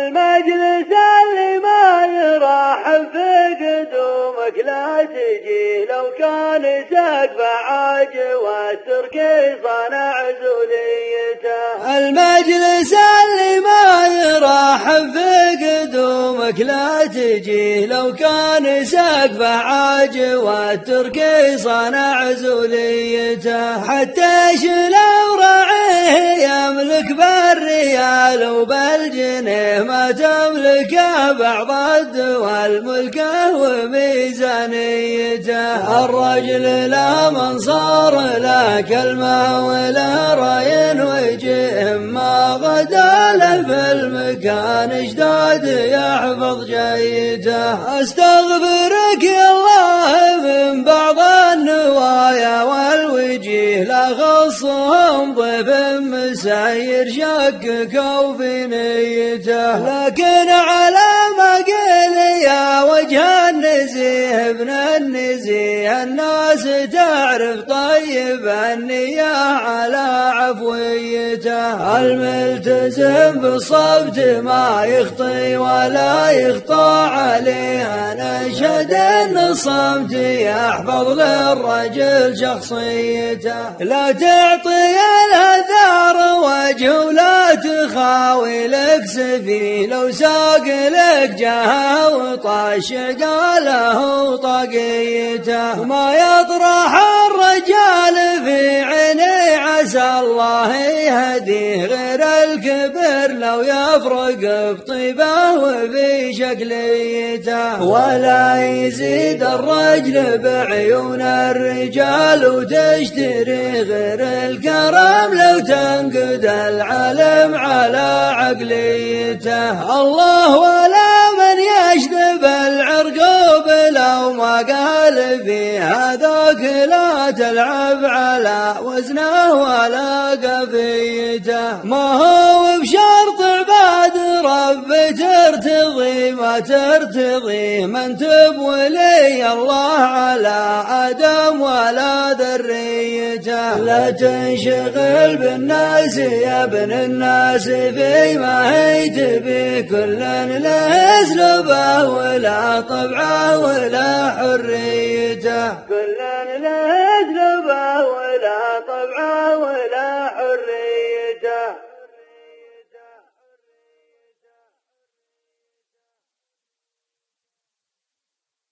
المجلس اللي ما يرحب في قدومك لا تجي، لو كان سقف عاج والتركي صنع زوليته. المجلس اللي ما يرحب في قدومك لا تجي، لو كان سقف عاج والتركي صنع زوليته. حتى شلو راعيه يملك بالريال وبالجنيه، ما تملكه بعض الدول ملكه وميزانيته. الرجل لا منصار لا كلمة ولا رأي وجه، ما غدا له في المكان اشداد يحفظ جيته. استغفرك يا الله من بعض النوايا والوجيه، لا خصهم ضيف مسير شككوا في نيته. لكن على ما قيل يا وجه النزيه ابن النزيه، الناس تعرف طيب النية على عفويته. الملتزم بالصبت ما يخطي ولا يخطى عليه، انا اشهد ان الصمت يحفظ للرجل شخصيته. لا تعطي الهذار وجه ولا تخاوي لك سفيه، لو ساق لك جاه وطاش قاله طاقيته. ما يطرح الرجال في عيني عسى الله يهديه، غير الكبر لو يفرق بطيبه وفي شكليته. ولا يزيد الرجل بعيون الرجال وتشتري، غير الكرم لو تنقد العالم على عقليته. الله ولا من يشذب العرقوب لو ما قال في هذاك، لا تلعب على وزنه ولا قفيته. ما هو بشرط عباد رب ترتضي، ما ترتضي من تبولي الله على آدم ولا ذريته. لا تنشغل بالناس يا ابن الناس فيما هي تبي، كل له اسلوبه ولا طبعه ولا حريته. كل له اسلوبه ولا طبعه ولا